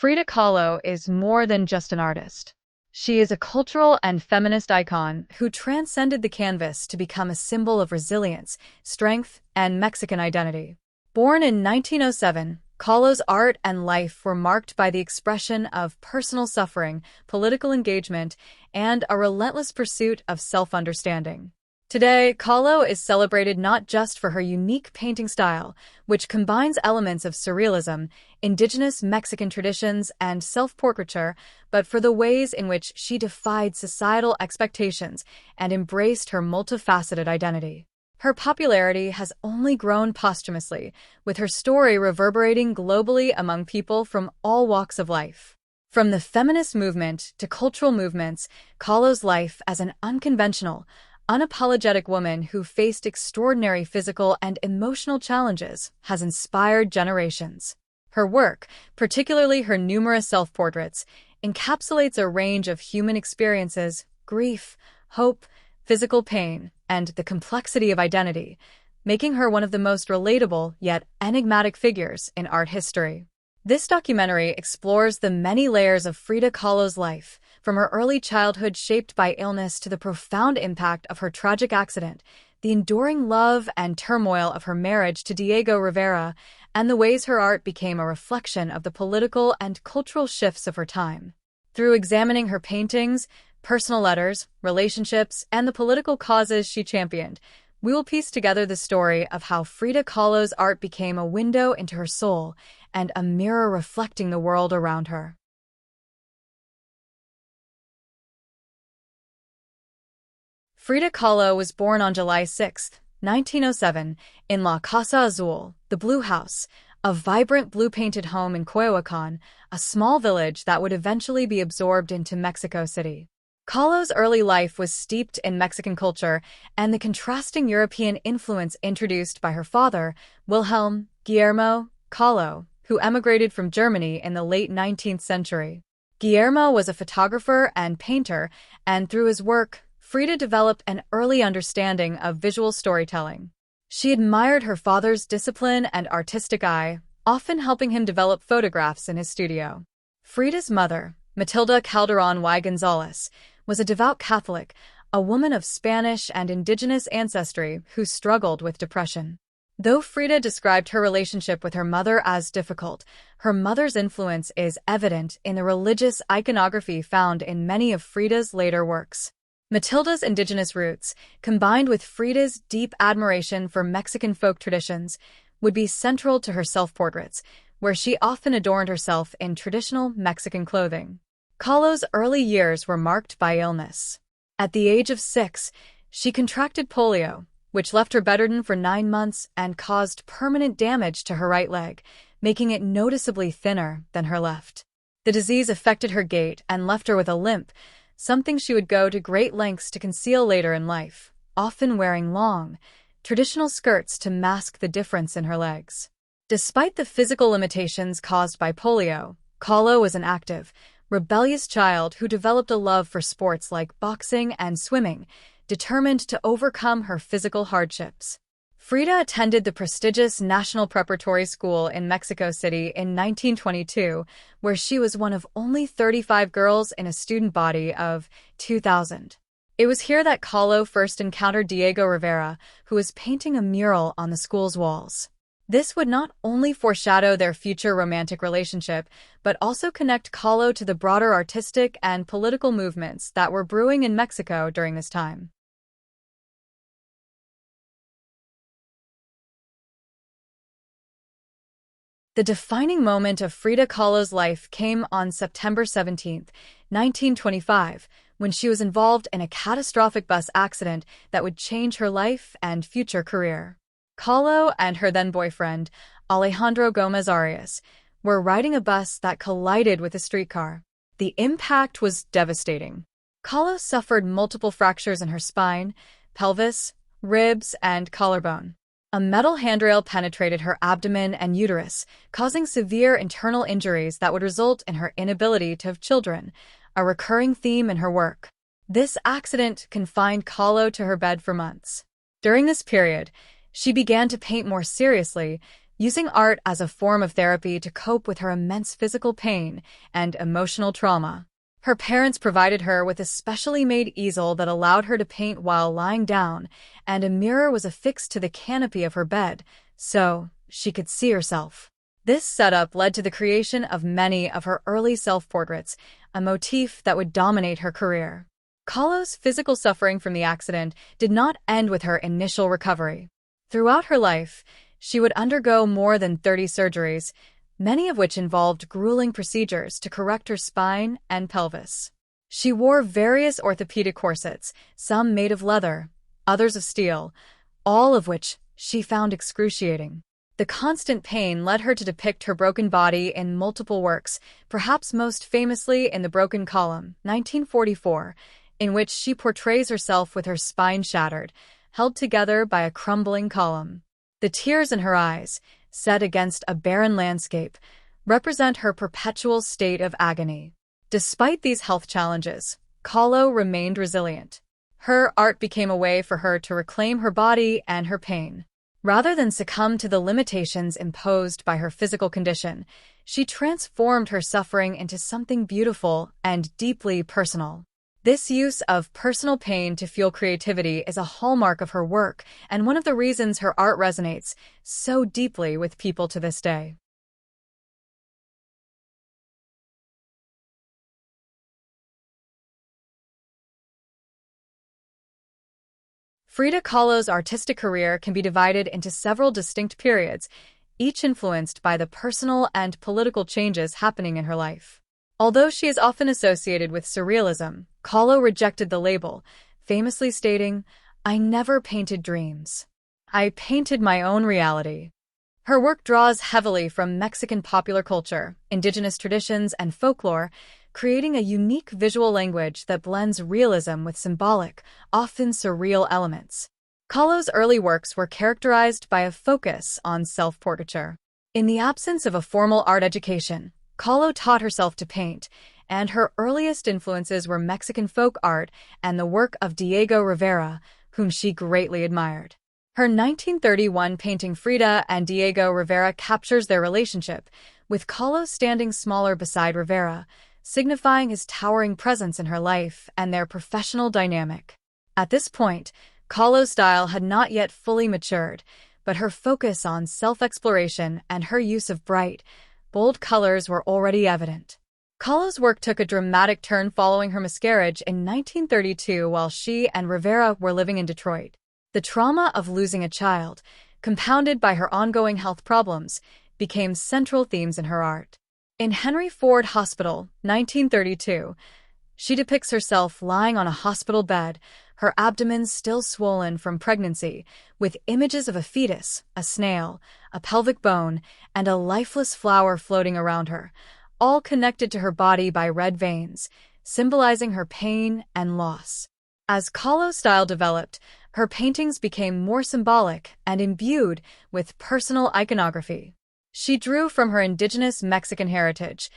Frida Kahlo is more than just an artist. She is a cultural and feminist icon who transcended the canvas to become a symbol of resilience, strength, and Mexican identity. Born in 1907, Kahlo's art and life were marked by the expression of personal suffering, political engagement, and a relentless pursuit of self-understanding. Today, Kahlo is celebrated not just for her unique painting style, which combines elements of surrealism, indigenous Mexican traditions, and self-portraiture, but for the ways in which she defied societal expectations and embraced her multifaceted identity. Her popularity has only grown posthumously, with her story reverberating globally among people from all walks of life. From the feminist movement to cultural movements, Kahlo's life as an unapologetic woman who faced extraordinary physical and emotional challenges has inspired generations. Her work, particularly her numerous self-portraits, encapsulates a range of human experiences, grief, hope, physical pain, and the complexity of identity, making her one of the most relatable yet enigmatic figures in art history. This documentary explores the many layers of Frida Kahlo's life, from her early childhood shaped by illness to the profound impact of her tragic accident, the enduring love and turmoil of her marriage to Diego Rivera, and the ways her art became a reflection of the political and cultural shifts of her time. Through examining her paintings, personal letters, relationships, and the political causes she championed, we will piece together the story of how Frida Kahlo's art became a window into her soul and a mirror reflecting the world around her. Frida Kahlo was born on July 6, 1907, in La Casa Azul, the Blue House, a vibrant blue-painted home in Coyoacán, a small village that would eventually be absorbed into Mexico City. Kahlo's early life was steeped in Mexican culture and the contrasting European influence introduced by her father, Wilhelm Guillermo Kahlo, who emigrated from Germany in the late 19th century. Guillermo was a photographer and painter, and through his work, Frida developed an early understanding of visual storytelling. She admired her father's discipline and artistic eye, often helping him develop photographs in his studio. Frida's mother, Matilda Calderón y González, was a devout Catholic, a woman of Spanish and indigenous ancestry who struggled with depression. Though Frida described her relationship with her mother as difficult, her mother's influence is evident in the religious iconography found in many of Frida's later works. Matilda's indigenous roots, combined with Frida's deep admiration for Mexican folk traditions, would be central to her self-portraits, where she often adorned herself in traditional Mexican clothing. Kahlo's early years were marked by illness. At the age of 6, she contracted polio, which left her bedridden for 9 months and caused permanent damage to her right leg, making it noticeably thinner than her left. The disease affected her gait and left her with a limp, something she would go to great lengths to conceal later in life, often wearing long, traditional skirts to mask the difference in her legs. Despite the physical limitations caused by polio, Kahlo was an active, rebellious child who developed a love for sports like boxing and swimming, determined to overcome her physical hardships. Frida attended the prestigious National Preparatory School in Mexico City in 1922, where she was one of only 35 girls in a student body of 2,000. It was here that Kahlo first encountered Diego Rivera, who was painting a mural on the school's walls. This would not only foreshadow their future romantic relationship, but also connect Kahlo to the broader artistic and political movements that were brewing in Mexico during this time. The defining moment of Frida Kahlo's life came on September 17, 1925, when she was involved in a catastrophic bus accident that would change her life and future career. Kahlo and her then-boyfriend, Alejandro Gomez Arias, were riding a bus that collided with a streetcar. The impact was devastating. Kahlo suffered multiple fractures in her spine, pelvis, ribs, and collarbone. A metal handrail penetrated her abdomen and uterus, causing severe internal injuries that would result in her inability to have children, a recurring theme in her work. This accident confined Kahlo to her bed for months. During this period, she began to paint more seriously, using art as a form of therapy to cope with her immense physical pain and emotional trauma. Her parents provided her with a specially made easel that allowed her to paint while lying down, and a mirror was affixed to the canopy of her bed, so she could see herself. This setup led to the creation of many of her early self-portraits, a motif that would dominate her career. Kahlo's physical suffering from the accident did not end with her initial recovery. Throughout her life, she would undergo more than 30 surgeries, many of which involved grueling procedures to correct her spine and pelvis. She wore various orthopedic corsets, some made of leather, others of steel, all of which she found excruciating. The constant pain led her to depict her broken body in multiple works, perhaps most famously in The Broken Column, 1944, in which she portrays herself with her spine shattered, held together by a crumbling column. The tears in her eyes, set against a barren landscape, represent her perpetual state of agony. Despite these health challenges, Kahlo remained resilient. Her art became a way for her to reclaim her body and her pain. Rather than succumb to the limitations imposed by her physical condition, she transformed her suffering into something beautiful and deeply personal. This use of personal pain to fuel creativity is a hallmark of her work and one of the reasons her art resonates so deeply with people to this day. Frida Kahlo's artistic career can be divided into several distinct periods, each influenced by the personal and political changes happening in her life. Although she is often associated with surrealism, Kahlo rejected the label, famously stating, "I never painted dreams. I painted my own reality." Her work draws heavily from Mexican popular culture, indigenous traditions, and folklore, creating a unique visual language that blends realism with symbolic, often surreal elements. Kahlo's early works were characterized by a focus on self-portraiture. In the absence of a formal art education, Kahlo taught herself to paint, and her earliest influences were Mexican folk art and the work of Diego Rivera, whom she greatly admired. Her 1931 painting Frida and Diego Rivera captures their relationship, with Kahlo standing smaller beside Rivera, signifying his towering presence in her life and their professional dynamic. At this point, Kahlo's style had not yet fully matured, but her focus on self-exploration and her use of bright, bold colors were already evident. Kahlo's work took a dramatic turn following her miscarriage in 1932 while she and Rivera were living in Detroit. The trauma of losing a child, compounded by her ongoing health problems, became central themes in her art. In Henry Ford Hospital, 1932, she depicts herself lying on a hospital bed, her abdomen still swollen from pregnancy, with images of a fetus, a snail, a pelvic bone, and a lifeless flower floating around her, all connected to her body by red veins, symbolizing her pain and loss. As Kahlo's style developed, her paintings became more symbolic and imbued with personal iconography. She drew from her indigenous Mexican heritage,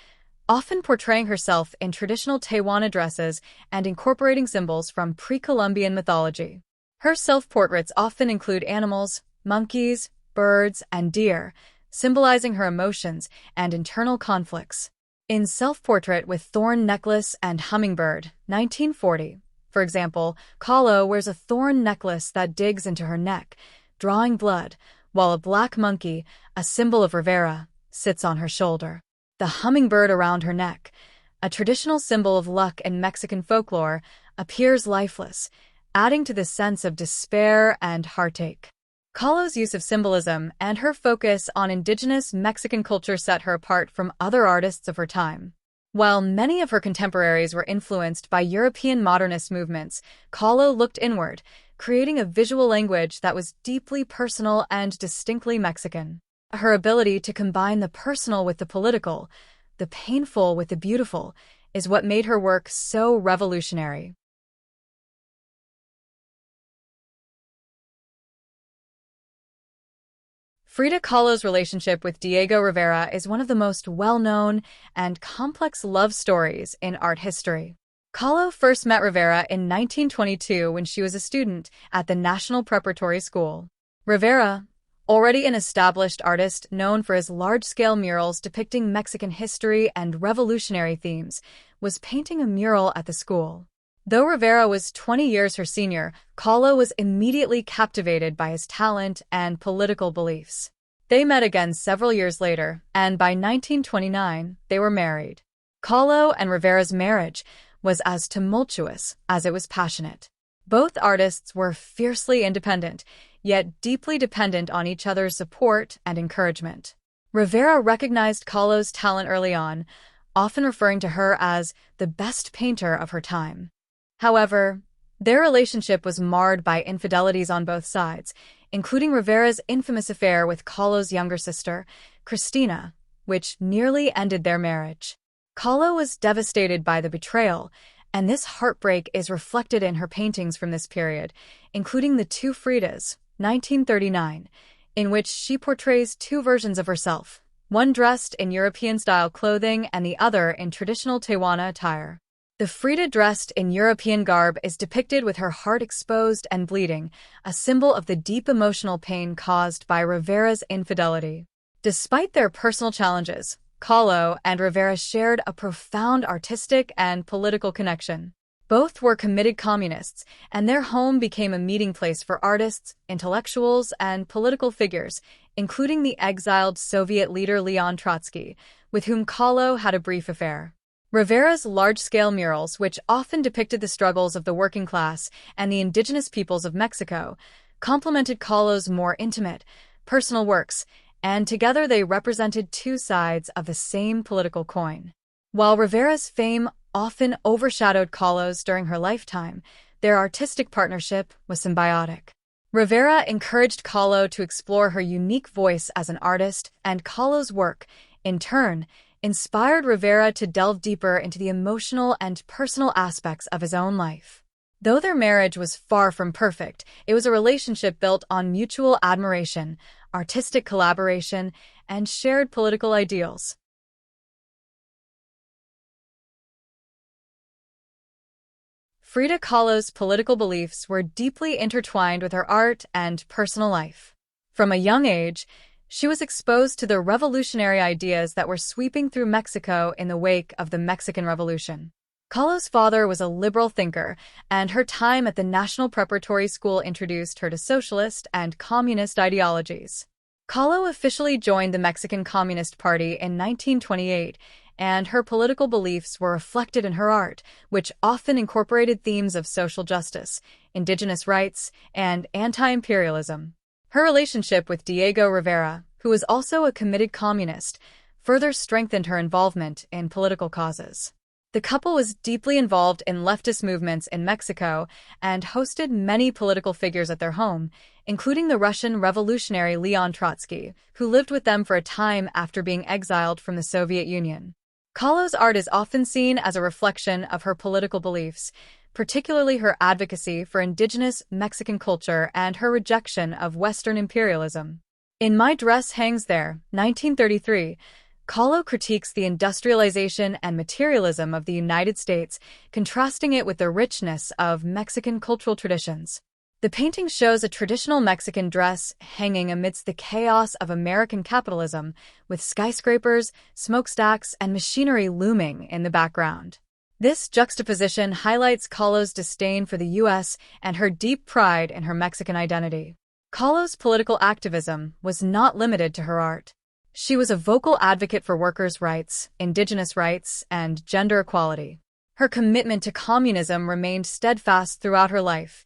often portraying herself in traditional Tehuana dresses and incorporating symbols from pre-Columbian mythology. Her self-portraits often include animals, monkeys, birds, and deer, symbolizing her emotions and internal conflicts. In Self-Portrait with Thorn Necklace and Hummingbird, 1940, for example, Kahlo wears a thorn necklace that digs into her neck, drawing blood, while a black monkey, a symbol of Rivera, sits on her shoulder. The hummingbird around her neck, a traditional symbol of luck in Mexican folklore, appears lifeless, adding to the sense of despair and heartache. Kahlo's use of symbolism and her focus on indigenous Mexican culture set her apart from other artists of her time. While many of her contemporaries were influenced by European modernist movements, Kahlo looked inward, creating a visual language that was deeply personal and distinctly Mexican. Her ability to combine the personal with the political, the painful with the beautiful, is what made her work so revolutionary. Frida Kahlo's relationship with Diego Rivera is one of the most well-known and complex love stories in art history. Kahlo first met Rivera in 1922 when she was a student at the National Preparatory School. Rivera, Already an established artist known for his large-scale murals depicting Mexican history and revolutionary themes, was painting a mural at the school. Though Rivera was 20 years her senior, Kahlo was immediately captivated by his talent and political beliefs. They met again several years later, and by 1929, they were married. Kahlo and Rivera's marriage was as tumultuous as it was passionate. Both artists were fiercely independent, yet deeply dependent on each other's support and encouragement. Rivera recognized Kahlo's talent early on, often referring to her as the best painter of her time. However, their relationship was marred by infidelities on both sides, including Rivera's infamous affair with Kahlo's younger sister, Cristina, which nearly ended their marriage. Kahlo was devastated by the betrayal, and this heartbreak is reflected in her paintings from this period, including the Two Fridas, 1939, in which she portrays two versions of herself, one dressed in European-style clothing and the other in traditional Tehuana attire. The Frida dressed in European garb is depicted with her heart exposed and bleeding, a symbol of the deep emotional pain caused by Rivera's infidelity. Despite their personal challenges, Kahlo and Rivera shared a profound artistic and political connection. Both were committed communists, and their home became a meeting place for artists, intellectuals, and political figures, including the exiled Soviet leader Leon Trotsky, with whom Kahlo had a brief affair. Rivera's large-scale murals, which often depicted the struggles of the working class and the indigenous peoples of Mexico, complemented Kahlo's more intimate, personal works, and together they represented two sides of the same political coin. While Rivera's fame often overshadowed Kahlo's during her lifetime, their artistic partnership was symbiotic. Rivera encouraged Kahlo to explore her unique voice as an artist, and Kahlo's work, in turn, inspired Rivera to delve deeper into the emotional and personal aspects of his own life. Though their marriage was far from perfect, it was a relationship built on mutual admiration, artistic collaboration, and shared political ideals. Frida Kahlo's political beliefs were deeply intertwined with her art and personal life. From a young age, she was exposed to the revolutionary ideas that were sweeping through Mexico in the wake of the Mexican Revolution. Kahlo's father was a liberal thinker, and her time at the National Preparatory School introduced her to socialist and communist ideologies. Kahlo officially joined the Mexican Communist Party in 1928, and her political beliefs were reflected in her art, which often incorporated themes of social justice, indigenous rights, and anti-imperialism. Her relationship with Diego Rivera, who was also a committed communist, further strengthened her involvement in political causes. The couple was deeply involved in leftist movements in Mexico and hosted many political figures at their home, including the Russian revolutionary Leon Trotsky, who lived with them for a time after being exiled from the Soviet Union. Kahlo's art is often seen as a reflection of her political beliefs, particularly her advocacy for indigenous Mexican culture and her rejection of Western imperialism. In My Dress Hangs There, 1933, Kahlo critiques the industrialization and materialism of the United States, contrasting it with the richness of Mexican cultural traditions. The painting shows a traditional Mexican dress hanging amidst the chaos of American capitalism, with skyscrapers, smokestacks, and machinery looming in the background. This juxtaposition highlights Kahlo's disdain for the U.S. and her deep pride in her Mexican identity. Kahlo's political activism was not limited to her art. She was a vocal advocate for workers' rights, indigenous rights, and gender equality. Her commitment to communism remained steadfast throughout her life,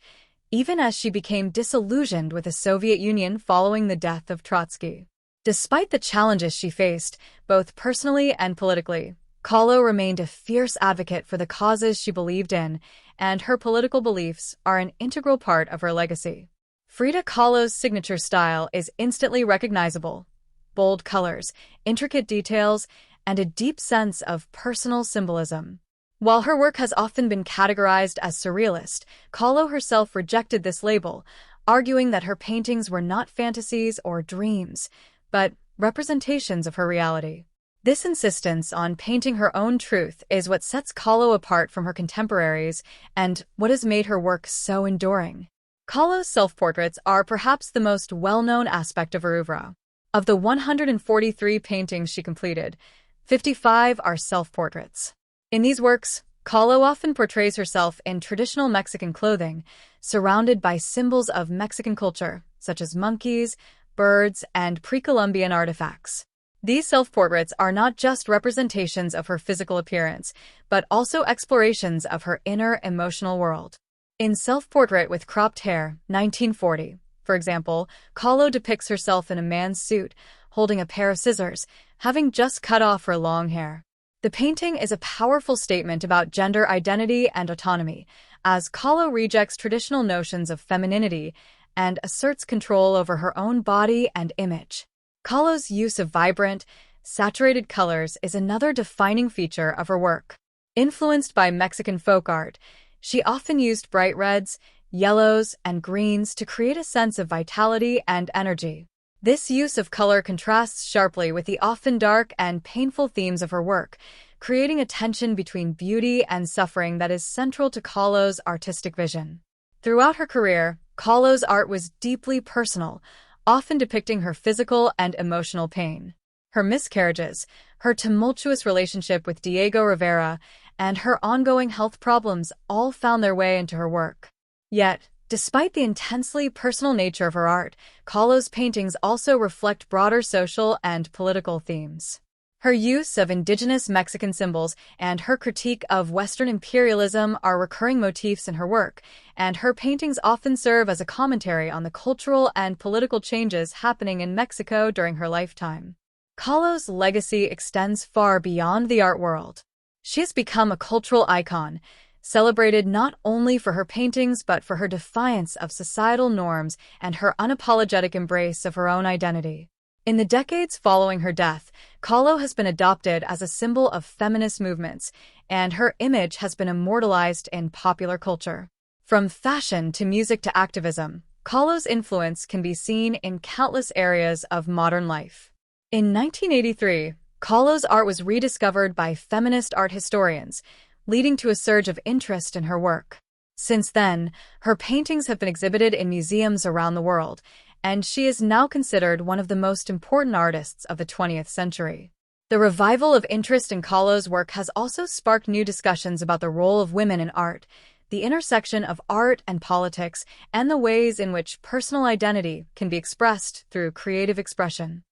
even as she became disillusioned with the Soviet Union following the death of Trotsky. Despite the challenges she faced, both personally and politically, Kahlo remained a fierce advocate for the causes she believed in, and her political beliefs are an integral part of her legacy. Frida Kahlo's signature style is instantly recognizable: bold colors, intricate details, and a deep sense of personal symbolism. While her work has often been categorized as surrealist, Kahlo herself rejected this label, arguing that her paintings were not fantasies or dreams, but representations of her reality. This insistence on painting her own truth is what sets Kahlo apart from her contemporaries and what has made her work so enduring. Kahlo's self-portraits are perhaps the most well-known aspect of her oeuvre. Of the 143 paintings she completed, 55 are self-portraits. In these works, Kahlo often portrays herself in traditional Mexican clothing, surrounded by symbols of Mexican culture, such as monkeys, birds, and pre-Columbian artifacts. These self-portraits are not just representations of her physical appearance, but also explorations of her inner emotional world. In Self-Portrait with Cropped Hair, 1940, for example, Kahlo depicts herself in a man's suit, holding a pair of scissors, having just cut off her long hair. The painting is a powerful statement about gender identity and autonomy, as Kahlo rejects traditional notions of femininity and asserts control over her own body and image. Kahlo's use of vibrant, saturated colors is another defining feature of her work. Influenced by Mexican folk art, she often used bright reds, yellows, and greens to create a sense of vitality and energy. This use of color contrasts sharply with the often dark and painful themes of her work, creating a tension between beauty and suffering that is central to Kahlo's artistic vision. Throughout her career, Kahlo's art was deeply personal, often depicting her physical and emotional pain. Her miscarriages, her tumultuous relationship with Diego Rivera, and her ongoing health problems all found their way into her work. Yet, despite the intensely personal nature of her art, Kahlo's paintings also reflect broader social and political themes. Her use of indigenous Mexican symbols and her critique of Western imperialism are recurring motifs in her work, and her paintings often serve as a commentary on the cultural and political changes happening in Mexico during her lifetime. Kahlo's legacy extends far beyond the art world. She has become a cultural icon, celebrated not only for her paintings but for her defiance of societal norms and her unapologetic embrace of her own identity. In the decades following her death, Kahlo has been adopted as a symbol of feminist movements, and her image has been immortalized in popular culture. From fashion to music to activism, Kahlo's influence can be seen in countless areas of modern life. In 1983, Kahlo's art was rediscovered by feminist art historians, leading to a surge of interest in her work. Since then, her paintings have been exhibited in museums around the world, and she is now considered one of the most important artists of the 20th century. The revival of interest in Kahlo's work has also sparked new discussions about the role of women in art, the intersection of art and politics, and the ways in which personal identity can be expressed through creative expression.